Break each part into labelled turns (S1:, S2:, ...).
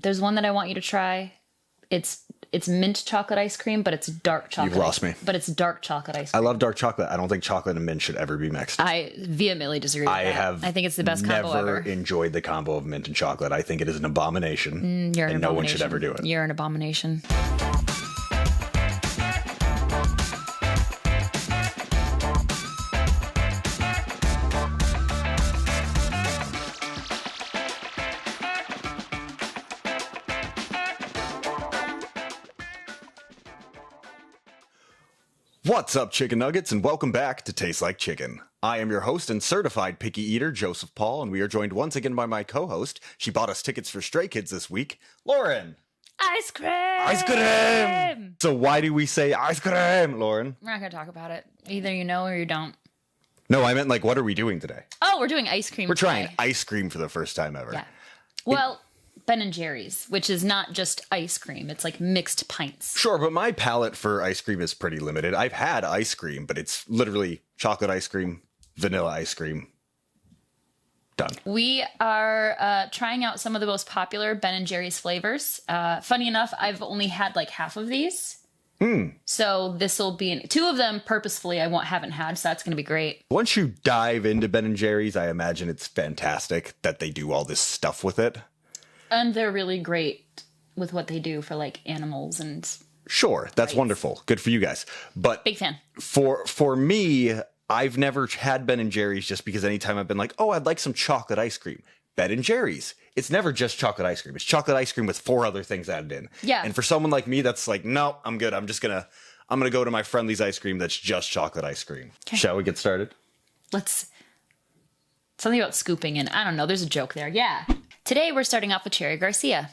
S1: There's one that I want you to try. It's mint chocolate ice cream, but it's dark chocolate.
S2: You've lost me.
S1: But it's dark chocolate ice cream.
S2: I love dark chocolate. I don't think chocolate and mint should ever be mixed.
S1: I vehemently disagree with that. I think it's the best combo ever.
S2: Never enjoyed the combo of mint and chocolate. I think it is an abomination.
S1: You're an abomination.
S2: No one should ever do it.
S1: You're an abomination.
S2: What's up, chicken nuggets, and welcome back to Taste Like Chicken. I am your host and certified picky eater, Joseph Paul, and we are joined once again by my co-host. She bought us tickets for Stray Kids this week, Lauren.
S1: Ice cream!
S2: Ice cream! So why do we say ice cream, Lauren?
S1: We're not going to talk about it. Either you know or you don't.
S2: No, I meant, like, what are we doing today?
S1: Oh, we're doing ice cream
S2: We're
S1: today.
S2: trying ice cream for the first time ever.
S1: Yeah. Well, Ben and Jerry's, which is not just ice cream. It's like mixed pints.
S2: Sure, but my palate for ice cream is pretty limited. I've had ice cream, but it's literally chocolate ice cream, vanilla ice cream. Done.
S1: We are trying out some of the most popular Ben and Jerry's flavors. Funny enough, I've only had like half of these. So this will be two of them purposefully I haven't had, so that's going to be great.
S2: Once you dive into Ben and Jerry's, I imagine it's fantastic that they do all this stuff with it.
S1: And they're really great with what they do for like animals and...
S2: Sure, that's wonderful. Good for you guys. But
S1: big fan.
S2: For me, I've never had Ben and Jerry's just because anytime I've been like, oh, I'd like some chocolate ice cream. Ben and Jerry's. It's never just chocolate ice cream. It's chocolate ice cream with 4 other things added in.
S1: Yeah.
S2: And for someone like me, that's like, no, I'm good. I'm gonna go to my Friendly's ice cream that's just chocolate ice cream. Okay. Shall we get started?
S1: Something about scooping in. I don't know. There's a joke there. Yeah. Today we're starting off with Cherry Garcia.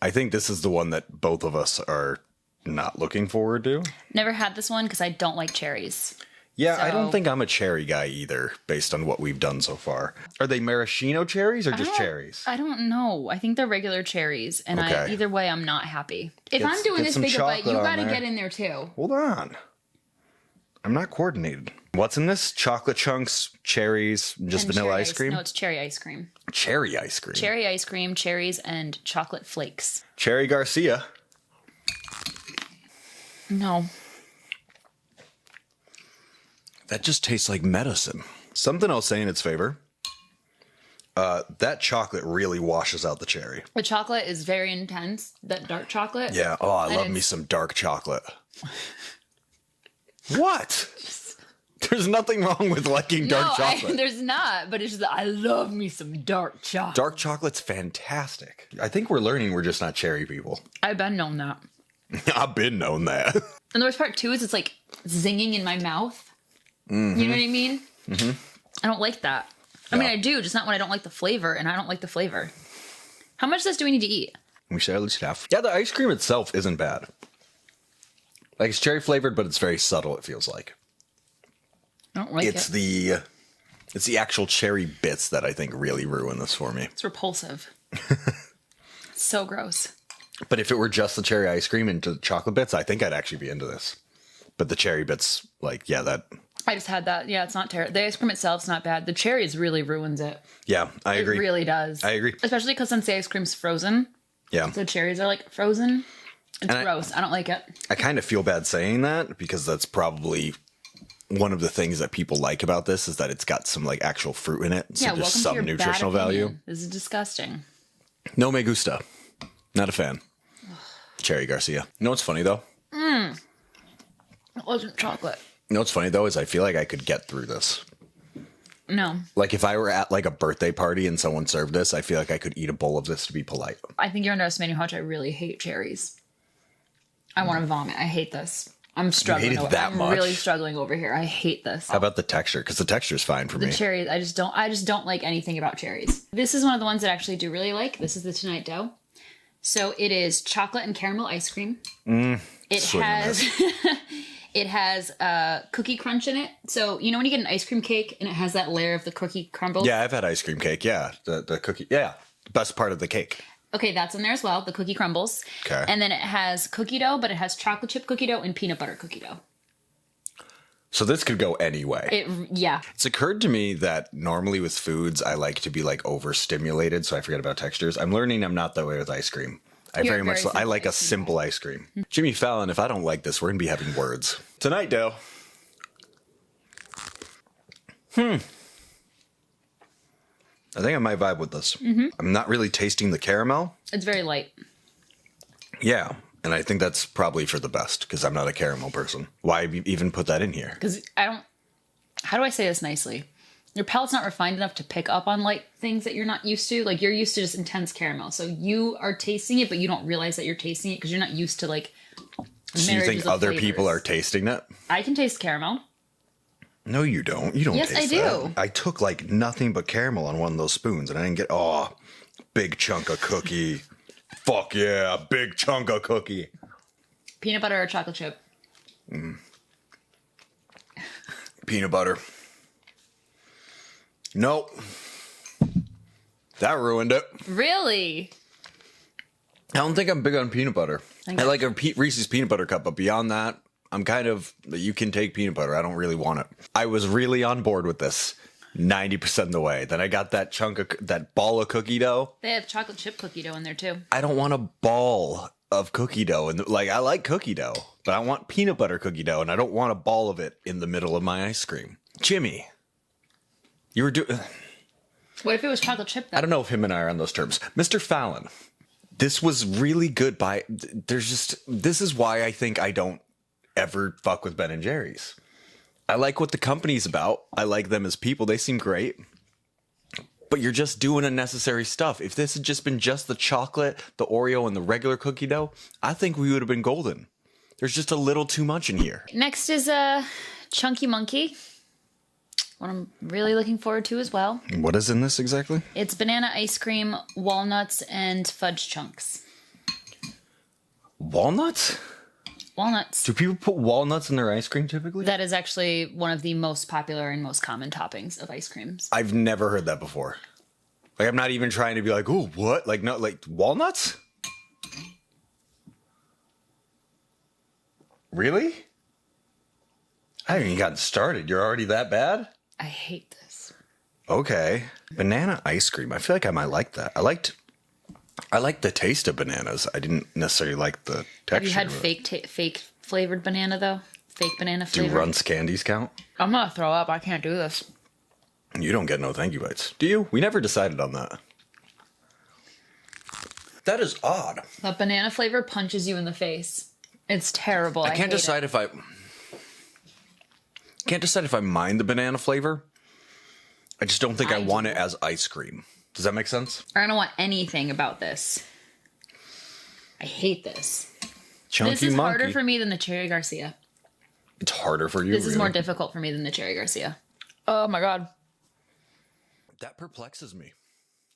S2: I think this is the one that both of us are not looking forward to.
S1: Never had this one because I don't like cherries.
S2: Yeah, I don't think I'm a cherry guy either, based on what we've done so far. Are they maraschino cherries or just cherries?
S1: I don't know. I think they're regular cherries, and either way, I'm not happy. If I'm doing this big a bite, you got to get in there too.
S2: Hold on. I'm not coordinated. What's in this? Chocolate chunks, cherries, just vanilla ice cream?
S1: No, it's cherry ice cream.
S2: Cherry ice cream.
S1: Cherry ice cream, cherries, and chocolate flakes.
S2: Cherry Garcia.
S1: No.
S2: That just tastes like medicine. Something I'll say in its favor. That chocolate really washes out the cherry.
S1: The chocolate is very intense. That dark chocolate.
S2: Yeah. Oh, I love me some dark chocolate. What? There's nothing wrong with liking dark chocolate.
S1: There's not, but it's just I love me some dark chocolate.
S2: Dark chocolate's fantastic. I think we're learning we're just not cherry people.
S1: I've been known that.
S2: I've been known that.
S1: And the worst part, too, is it's like zinging in my mouth. Mm-hmm. You know what I mean? Mm-hmm. I don't like that. I mean, I do, just not when I don't like the flavor, and I don't like the flavor. How much of this do we need to eat?
S2: We should at least half. Yeah, the ice cream itself isn't bad. Like, it's cherry flavored, but it's very subtle, it feels like.
S1: I don't like it.
S2: It's the actual cherry bits that I think really ruin this for me.
S1: It's repulsive. It's so gross.
S2: But if it were just the cherry ice cream and the chocolate bits, I think I'd actually be into this. But the cherry bits, like, yeah, that...
S1: I just had that. Yeah, it's not terrible. The ice cream itself's not bad. The cherries really ruins it.
S2: Yeah, I agree.
S1: It really does.
S2: I agree.
S1: Especially because since the ice cream's frozen.
S2: Yeah.
S1: The cherries are, like, frozen. It's gross. I don't like it.
S2: I kind of feel bad saying that because that's probably... one of the things that people like about this is that it's got some like actual fruit in it. So
S1: yeah,
S2: just
S1: welcome
S2: some
S1: to your
S2: nutritional
S1: bad opinion.
S2: value.
S1: This is disgusting.
S2: No me gusta. Not a fan. Cherry Garcia. You know what's funny though?
S1: It wasn't chocolate.
S2: You know what's funny though is I feel like I could get through this.
S1: No.
S2: Like if I were at like a birthday party and someone served this, I feel like I could eat a bowl of this to be polite.
S1: I think you're underestimating how much I really hate cherries. I want to vomit. I hate this. I'm struggling. I'm really struggling over here. I hate this.
S2: How about the texture? Because the texture is fine for me.
S1: The cherries, I just don't like anything about cherries. This is one of the ones that I actually do really like. This is the Tonight Dough. So it is chocolate and caramel ice cream. It has cookie crunch in it. So you know when you get an ice cream cake and it has that layer of the cookie crumble?
S2: Yeah, I've had ice cream cake. Yeah, the cookie. Yeah, best part of the cake.
S1: Okay, that's in there as well, the cookie crumbles. Okay. And then it has cookie dough, but it has chocolate chip cookie dough and peanut butter cookie dough.
S2: So this could go any way.
S1: Yeah.
S2: It's occurred to me that normally with foods, I like to be like overstimulated, so I forget about textures. I'm learning I'm not that way with ice cream. I like a simple ice cream. Jimmy Fallon, if I don't like this, we're going to be having words. Tonight, Dale. I think I might vibe with this. I'm not really tasting the caramel.
S1: It's very light.
S2: Yeah. And I think that's probably for the best because I'm not a caramel person. Why even put that in here?
S1: Because how do I say this nicely? Your palate's not refined enough to pick up on light things that you're not used to. Like, you're used to just intense caramel. So you are tasting it, but you don't realize that you're tasting it because you're not used to, like,
S2: So you think other people are tasting it?
S1: I can taste caramel.
S2: No, you don't. You don't
S1: Yes,
S2: taste
S1: I do.
S2: that. I took, like, nothing but caramel on one of those spoons, and I didn't get, big chunk of cookie. Fuck yeah, big chunk of cookie.
S1: Peanut butter or chocolate chip?
S2: Peanut butter. Nope. That ruined it.
S1: Really?
S2: I don't think I'm big on peanut butter. I like a Reese's peanut butter cup, but beyond that, I'm kind of, you can take peanut butter. I don't really want it. I was really on board with this 90% of the way. Then I got that ball of cookie dough.
S1: They have chocolate chip cookie dough in there too.
S2: I don't want a ball of cookie dough. And like, I like cookie dough, but I want peanut butter cookie dough, and I don't want a ball of it in the middle of my ice cream. Jimmy, you were doing...
S1: What if it was chocolate chip though?
S2: I don't know if him and I are on those terms. Mr. Fallon, this was really good this is why I think I don't ever fuck with Ben and Jerry's. I like what the company's about. I like them as people. They seem great. But you're just doing unnecessary stuff. If this had just been just the chocolate, the Oreo, and the regular cookie dough, I think we would have been golden. There's just a little too much in here.
S1: Next is a Chunky Monkey. What I'm really looking forward to as well.
S2: What is in this exactly?
S1: It's banana ice cream, walnuts, and fudge chunks.
S2: Walnuts?
S1: Walnuts.
S2: Do people put walnuts in their ice cream typically?
S1: That is actually one of the most popular and most common toppings of ice creams.
S2: I've never heard that before. Like, I'm not even trying to be like, oh, what? Like, no, like walnuts? Really? I haven't even gotten started. You're already that bad?
S1: I hate this.
S2: Okay. Banana ice cream. I feel like I might like that. I like the taste of bananas. I didn't necessarily like the texture.
S1: Have you had fake flavored banana though? Fake banana flavor.
S2: Do Runts candies count?
S1: I'm gonna throw up. I can't do this.
S2: You don't get no thank you bites. Do you? We never decided on that. That is odd.
S1: That banana flavor punches you in the face. It's terrible.
S2: I can't decide if I mind the banana flavor. I just don't think I want it as ice cream. Does that make sense?
S1: I don't want anything about this. I hate this.
S2: Chunky
S1: This is
S2: Monkey.
S1: harder for me than the Cherry Garcia.
S2: It's harder for you.
S1: This is more difficult for me than the Cherry Garcia. Oh my god.
S2: That perplexes me.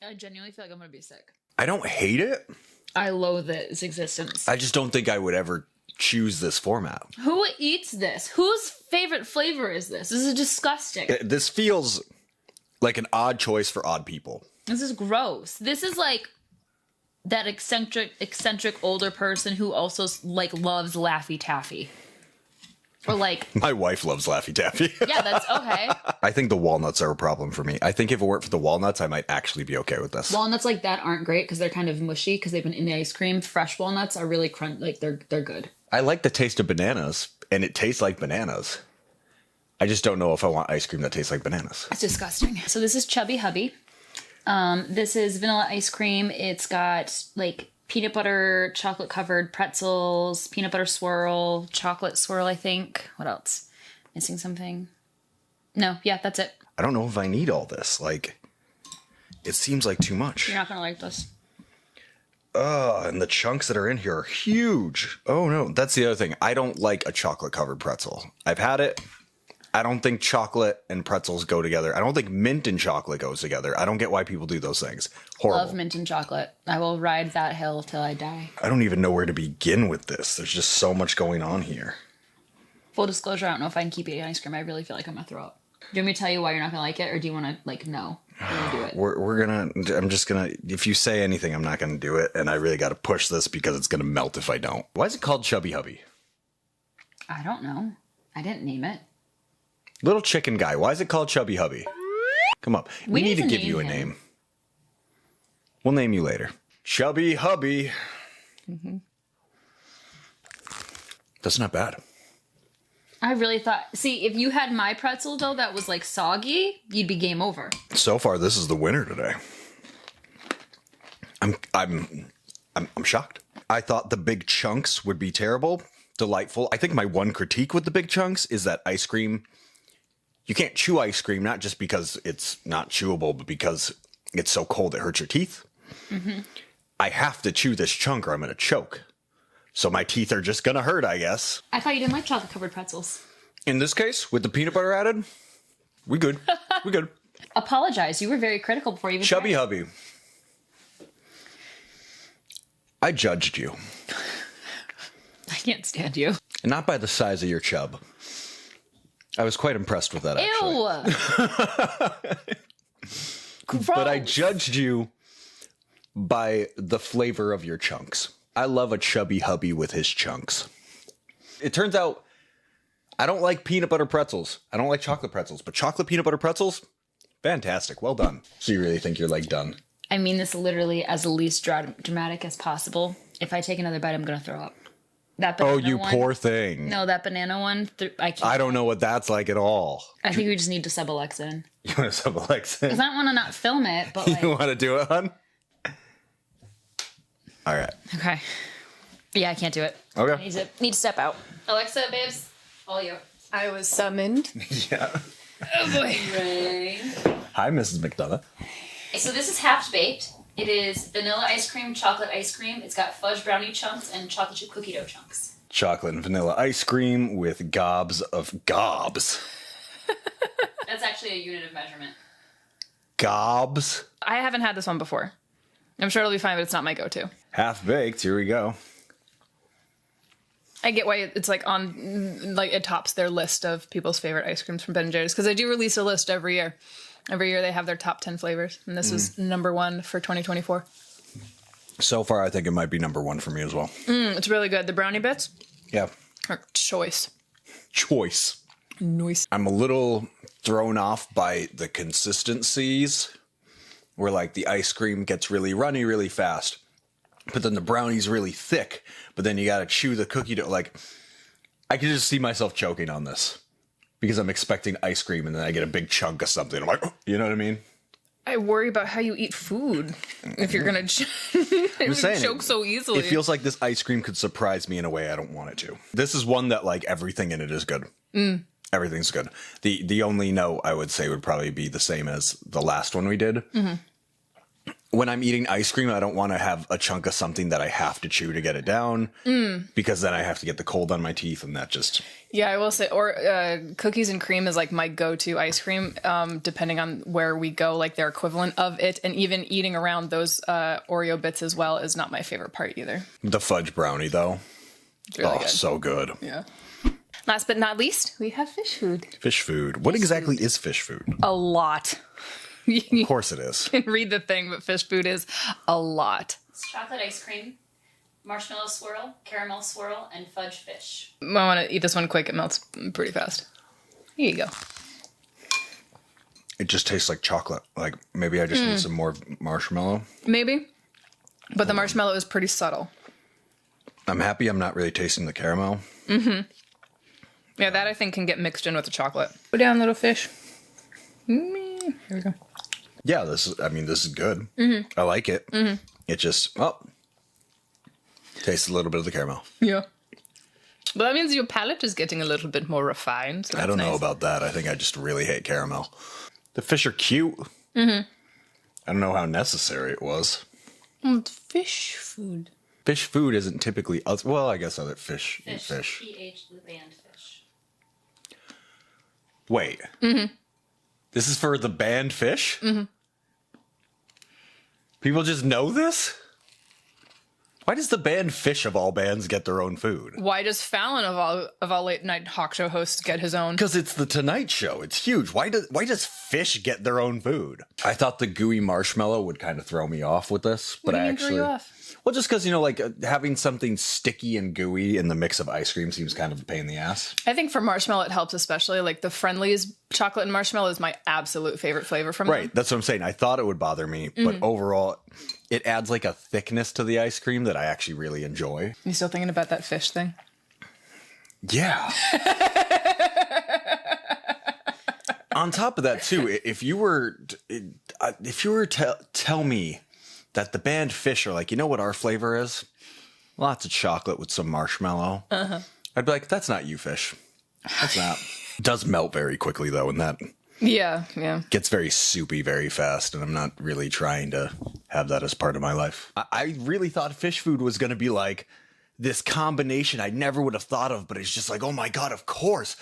S1: I genuinely feel like I'm gonna be sick.
S2: I don't hate it.
S1: I loathe its existence.
S2: I just don't think I would ever choose this format.
S1: Who eats this? Whose favorite flavor is this? This is disgusting.
S2: This feels like an odd choice for odd people.
S1: This is gross. This is like that eccentric older person who also like loves Laffy Taffy. Or like...
S2: My wife loves Laffy Taffy.
S1: Yeah, that's okay.
S2: I think the walnuts are a problem for me. I think if it weren't for the walnuts, I might actually be okay with this.
S1: Walnuts like that aren't great because they're kind of mushy because they've been in the ice cream. Fresh walnuts are really like they're good.
S2: I like the taste of bananas, and it tastes like bananas. I just don't know if I want ice cream that tastes like bananas.
S1: It's disgusting. So this is Chubby Hubby. This is vanilla ice cream. It's got like peanut butter, chocolate covered pretzels, peanut butter swirl, chocolate swirl, I think. What else? Missing something? No, yeah, that's it.
S2: I don't know if I need all this. Like, it seems like too much.
S1: You're not going to like this.
S2: And the chunks that are in here are huge. Oh no, that's the other thing. I don't like a chocolate covered pretzel. I've had it. I don't think chocolate and pretzels go together. I don't think mint and chocolate goes together. I don't get why people do those things. Horrible.
S1: Love mint and chocolate. I will ride that hill till I die.
S2: I don't even know where to begin with this. There's just so much going on here.
S1: Full disclosure, I don't know if I can keep eating ice cream. I really feel like I'm going to throw up. Do you want me to tell you why you're not going to like it, or do you want to, like, no? Do it.
S2: I'm just gonna, if you say anything, I'm not gonna do it. And I really got to push this because it's gonna melt if I don't. Why is it called Chubby Hubby?
S1: I don't know. I didn't name it.
S2: Little chicken guy. Why is it called Chubby Hubby? Come up. We need to give you a name. We'll name you later. Chubby Hubby. Mm-hmm. That's not bad.
S1: I really thought... See, if you had my pretzel dough that was like soggy, you'd be game over.
S2: So far, this is the winner today. I'm shocked. I thought the big chunks would be terrible. Delightful. I think my one critique with the big chunks is that ice cream... You can't chew ice cream, not just because it's not chewable, but because it's so cold it hurts your teeth. Mm-hmm. I have to chew this chunk or I'm going to choke. So my teeth are just going to hurt, I guess.
S1: I thought you didn't like chocolate-covered pretzels.
S2: In this case, with the peanut butter added, we good. We good.
S1: Apologize. You were very critical before you even
S2: Chubby
S1: tried.
S2: Hubby. I judged you.
S1: I can't stand you.
S2: And not by the size of your chub. I was quite impressed with that, actually.
S1: Ew!
S2: But I judged you by the flavor of your chunks. I love a Chubby Hubby with his chunks. It turns out I don't like peanut butter pretzels. I don't like chocolate pretzels, but chocolate peanut butter pretzels, fantastic. Well done. So you really think you're like done?
S1: I mean this literally as the least dramatic as possible. If I take another bite, I'm going to throw up. That banana
S2: you
S1: one,
S2: poor thing.
S1: No, that banana one, I can't.
S2: I don't know what that's like at all.
S1: I think we just need to sub Alexa in.
S2: You want to sub Alexa?
S1: Because I don't want to not film it, but like...
S2: You want to do it, hon? All right.
S1: Okay. Yeah, I can't do it.
S2: Okay.
S1: I need to step out. Alexa, babes, all you.
S3: I was summoned.
S2: Yeah.
S1: Oh boy. Ring.
S2: Hi, Mrs. McDonough.
S1: So this is half baked. It is vanilla ice cream, chocolate ice cream. It's got fudge brownie chunks and chocolate chip cookie dough chunks.
S2: Chocolate and vanilla ice cream with gobs of gobs.
S1: That's actually a unit of measurement.
S2: Gobs.
S3: I haven't had this one before. I'm sure it'll be fine, but it's not my go-to.
S2: Half baked. Here we go.
S3: I get why it's like on, like it tops their list of people's favorite ice creams from Ben & Jerry's because they do release a list every year. Every year they have their top 10 flavors, and this is number 1 for 2024.
S2: So far, I think it might be number 1 for me as well.
S3: It's really good. The brownie bits
S2: Yeah.
S3: are choice.
S2: Choice.
S3: Nice.
S2: I'm a little thrown off by the consistencies where like the ice cream gets really runny really fast, but then the brownie's really thick, but then you got to chew the cookie dough. Like I can just see myself choking on this because I'm expecting ice cream and then I get a big chunk of something. I'm like, oh, you know what I mean?
S3: I worry about how you eat food if you're going to choke so easily.
S2: It feels like this ice cream could surprise me in a way I don't want it to. This is one that like everything in it is good. Everything's good. The only note I would say would probably be the same as the last one we did. Mm-hmm. When I'm eating ice cream, I don't want to have a chunk of something that I have to chew to get it down because then I have to get the cold on my teeth and that just...
S3: Yeah, I will say, or cookies and cream is like my go-to ice cream, depending on where we go, like their equivalent of it. And even eating around those Oreo bits as well is not my favorite part either.
S2: The fudge brownie, though.
S3: It's really good.
S2: So good.
S3: Yeah. Last but not least, we have fish food.
S2: Fish food. What exactly is fish food?
S3: A lot.
S2: Of course it is.
S3: You can read the thing, but fish food is a lot.
S1: It's chocolate ice cream, marshmallow swirl, caramel swirl, and fudge fish.
S3: I want to eat this one quick. It melts pretty fast. Here you go.
S2: It just tastes like chocolate. Like maybe I just need some more marshmallow.
S3: Maybe. But the marshmallow is pretty subtle.
S2: I'm happy I'm not really tasting the caramel.
S3: Mm-hmm. Yeah, that I think can get mixed in with the chocolate. Go down, little fish. Here we go.
S2: Yeah, this is good. Mm-hmm. I like it. Mm-hmm. It just, tastes a little bit of the caramel.
S3: Yeah. Well, that means your palate is getting a little bit more refined. So
S2: I don't know about that. I think I just really hate caramel. The fish are cute. Mm-hmm. I don't know how necessary it was.
S3: It's fish food.
S2: Fish food isn't typically, well, I guess other fish.
S1: Fish. PH, the band Fish.
S2: Wait. Mm-hmm. This is for the band Fish? Mm-hmm. People just know this? Why does the band Phish of all bands get their own food?
S3: Why does Fallon of all late night talk show hosts get his own?
S2: Because it's the Tonight Show. It's huge. Why does Phish get their own food? I thought the gooey marshmallow would kind of throw me off with this, but I actually. Well, just because, having something sticky and gooey in the mix of ice cream seems kind of a pain in the ass.
S3: I think for marshmallow it helps, especially like the Friendlies chocolate and marshmallow is my absolute favorite flavor from them.
S2: Right, that's what I'm saying. I thought it would bother me, but overall, it adds like a thickness to the ice cream that I actually really enjoy.
S3: You still thinking about that Phish thing?
S2: Yeah. On top of that, too, if you were to tell me that the band Phish are like, you know what our flavor is? Lots of chocolate with some marshmallow. I'd be like, that's not you, Phish. That's not. It does melt very quickly, though, and that
S3: Yeah.
S2: gets very soupy very fast, and I'm not really trying to have that as part of my life. I really thought Phish food was going to be like this combination I never would have thought of, but it's just like, oh my God, of course.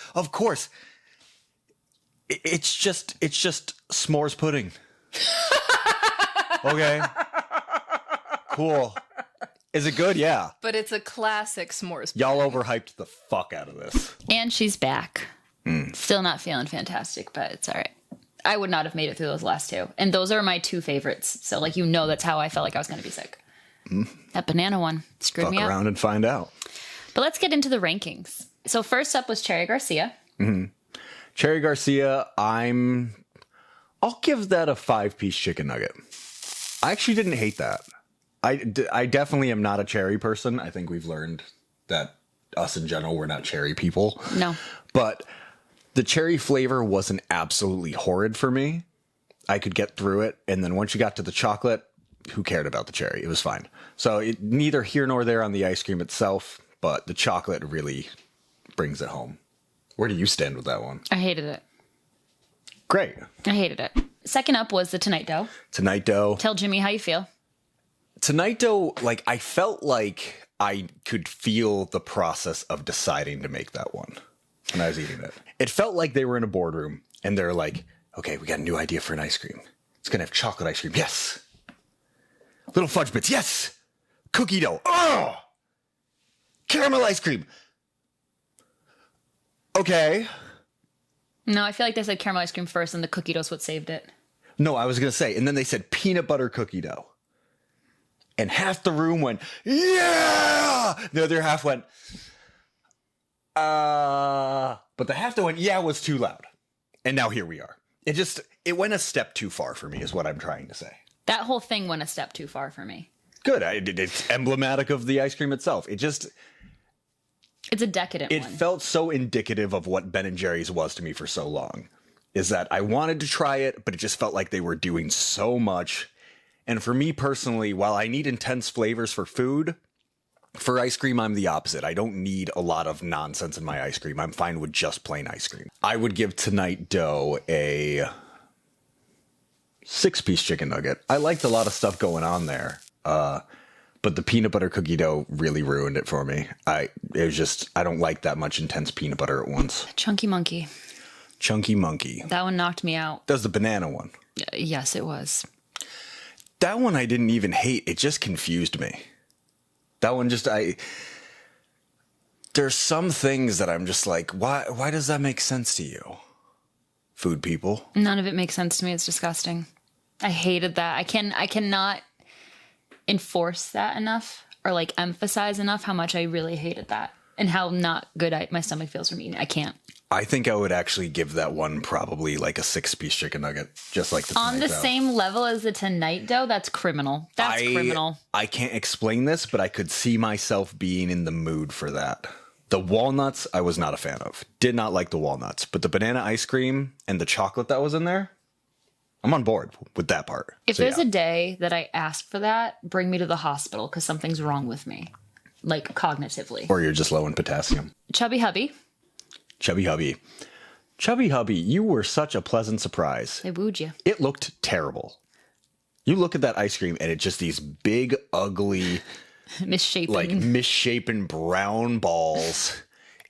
S2: It's just s'mores pudding. Okay. Cool. Is it good? Yeah.
S3: But it's a classic s'mores.
S2: Y'all overhyped the fuck out of this.
S1: And she's back. Still not feeling fantastic, but it's all right. I would not have made it through those last two. And those are my two favorites. So, that's how I felt like I was going to be sick. That banana one screwed me up.
S2: Fuck around and find out.
S1: But let's get into the rankings. So first up was Cherry Garcia.
S2: Cherry Garcia, I'll give that a 5-piece chicken nugget. I actually didn't hate that. I definitely am not a cherry person. I think we've learned that us in general, we're not cherry people.
S1: No.
S2: But the cherry flavor wasn't absolutely horrid for me. I could get through it. And then once you got to the chocolate, who cared about the cherry? It was fine. So neither here nor there on the ice cream itself, but the chocolate really brings it home. Where do you stand with that one?
S1: I hated it.
S2: Great.
S1: I hated it. Second up was the Tonight Dough.
S2: Tonight Dough.
S1: Tell Jimmy how you feel.
S2: Tonight Dough, I felt like I could feel the process of deciding to make that one when I was eating it. It felt like they were in a boardroom and they're like, okay, we got a new idea for an ice cream. It's going to have chocolate ice cream. Yes. Little fudge bits. Yes. Cookie dough. Oh. Caramel ice cream. Okay.
S1: No, I feel like they said caramel ice cream first and the cookie dough's what saved it.
S2: No, I was going to say, and then they said peanut butter cookie dough. And half the room went, yeah! The other half went, but the half that went, yeah, was too loud. And now here we are. It went a step too far for me is what I'm trying to say.
S1: That whole thing went a step too far for me.
S2: Good. It's emblematic of the ice cream itself. It's
S1: a decadent one.
S2: It felt so indicative of what Ben & Jerry's was to me for so long. Is that I wanted to try it, but it just felt like they were doing so much. And for me personally, while I need intense flavors for food, for ice cream, I'm the opposite. I don't need a lot of nonsense in my ice cream. I'm fine with just plain ice cream. I would give Tonight Dough a 6-piece chicken nugget. I liked a lot of stuff going on there. But the peanut butter cookie dough really ruined it for me. I don't like that much intense peanut butter at once.
S1: Chunky Monkey.
S2: Chunky Monkey.
S1: That one knocked me out.
S2: That was the banana one.
S1: Yes, it was.
S2: That one I didn't even hate. It just confused me. That one there's some things that I'm just like, why does that make sense to you? Food people.
S1: None of it makes sense to me. It's disgusting. I hated that. I cannot enforce that enough or emphasize enough how much I really hated that and how not good my stomach feels from eating. I can't. I
S2: think I would actually give that one probably a 6-piece chicken nugget, just like the
S1: on the same level as the Tonight Dough. That's criminal. That's criminal.
S2: I can't explain this, but I could see myself being in the mood for that. The walnuts, I was not a fan of. Did not like the walnuts, but the banana ice cream and the chocolate that was in there, I'm on board with that part.
S1: If there's a day that I ask for that, bring me to the hospital because something's wrong with me, cognitively.
S2: Or you're just low in potassium.
S1: Chubby Hubby.
S2: Chubby Hubby. Chubby Hubby, you were such a pleasant surprise.
S1: I wooed you.
S2: It looked terrible. You look at that ice cream and it's just these big, ugly, misshapen brown balls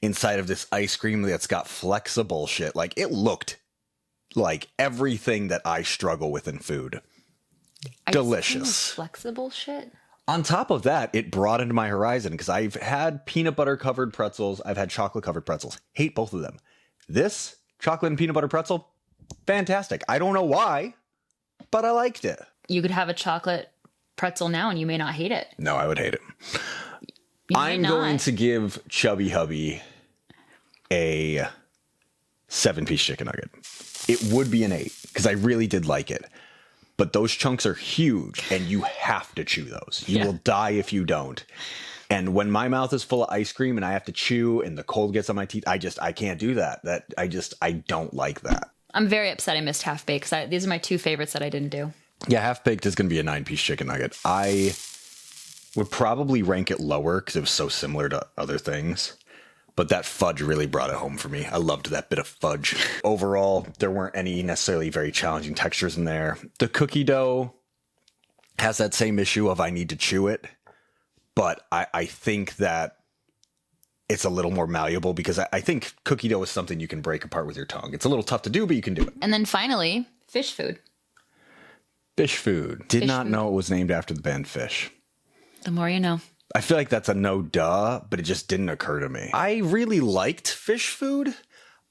S2: inside of this ice cream that's got flexible shit. It looked like everything that I struggle with in food. Delicious.
S1: Flexible shit?
S2: On top of that, it broadened my horizon because I've had peanut butter covered pretzels. I've had chocolate covered pretzels. Hate both of them. This chocolate and peanut butter pretzel, fantastic. I don't know why, but I liked it.
S1: You could have a chocolate pretzel now and you may not hate it.
S2: No, I would hate it.
S1: You
S2: I'm
S1: may
S2: going
S1: not.
S2: to give Chubby Hubby a 7-piece chicken nugget. It would be an 8 because I really did like it. But those chunks are huge and you have to chew those. You will die if you don't. And when my mouth is full of ice cream and I have to chew and the cold gets on my teeth, I can't do that. I don't like that.
S1: I'm very upset I missed Half Baked because these are my 2 favorites that I didn't do.
S2: Yeah, Half Baked is going to be a 9-piece chicken nugget. I would probably rank it lower because it was so similar to other things. But that fudge really brought it home for me. I loved that bit of fudge. Overall, there weren't any necessarily very challenging textures in there. The cookie dough has that same issue of I need to chew it. But I think that it's a little more malleable because I think cookie dough is something you can break apart with your tongue. It's a little tough to do, but you can do it.
S1: And then finally, Phish food.
S2: Phish food. Did
S1: Phish
S2: not
S1: food.
S2: know it was named after the band Phish.
S1: The more you know.
S2: I feel like that's a no duh, but it just didn't occur to me. I really liked Phish food.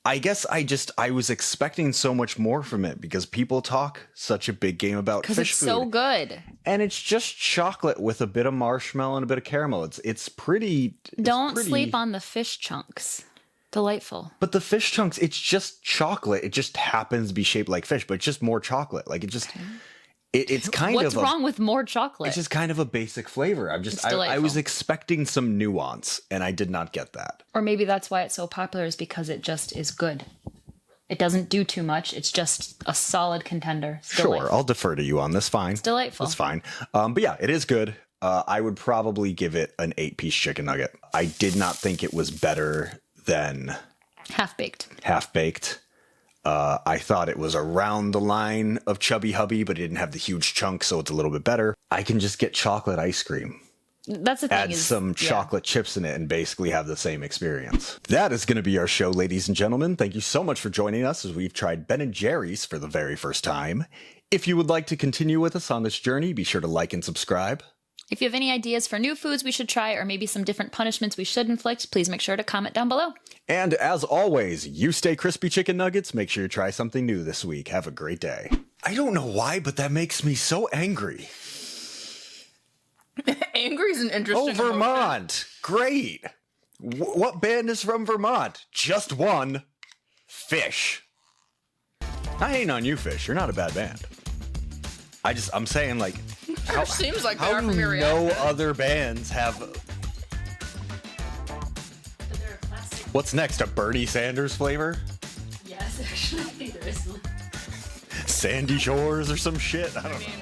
S2: I guess I was expecting so much more from it because people talk such a big game about
S1: Because
S2: Phish
S1: it's
S2: food.
S1: so good.
S2: And it's just chocolate with a bit of marshmallow and a bit of caramel. It's pretty.
S1: Don't sleep on the fish chunks. Delightful.
S2: But the fish chunks, it's just chocolate. It just happens to be shaped like fish, but it's just more chocolate. Like it just. It's kind
S1: What's
S2: of
S1: wrong with more chocolate?
S2: It's just kind of a basic flavor. I was
S1: delightful.
S2: expecting some nuance, and I did not get that.
S1: Or maybe that's why it's so popular is because it just is good. It doesn't do too much. It's just a solid contender. It's
S2: Sure,
S1: delightful.
S2: I'll defer to you on this. Fine. It's
S1: delightful.
S2: It's fine. But yeah, it is good. I would probably give it an 8-piece chicken nugget. I did not think it was better than
S1: Half Baked.
S2: Half Baked. I thought it was around the line of Chubby Hubby, but it didn't have the huge chunk, so it's a little bit better. I can just get chocolate ice cream.
S1: That's the thing.
S2: Add some chocolate chips in it and basically have the same experience. That is going to be our show, ladies and gentlemen. Thank you so much for joining us as we've tried Ben & Jerry's for the very first time. If you would like to continue with us on this journey, be sure to like and subscribe.
S1: If you have any ideas for new foods we should try or maybe some different punishments we should inflict, please make sure to comment down below.
S2: And as always, you stay crispy chicken nuggets. Make sure you try something new this week. Have a great day. I don't know why, but that makes me so angry.
S3: Angry is an interesting
S2: Oh, Vermont. Great. What band is from Vermont? Just one. Phish. I ain't on you, Phish. You're not a bad band. I'm saying, like,
S3: It seems like they
S2: how
S3: are
S2: do
S3: from your
S2: no
S3: reaction.
S2: other bands have... What's next? A Bernie Sanders flavor?
S1: Yes, actually, I think there is one.
S2: Sandy Shores or some shit? I don't know.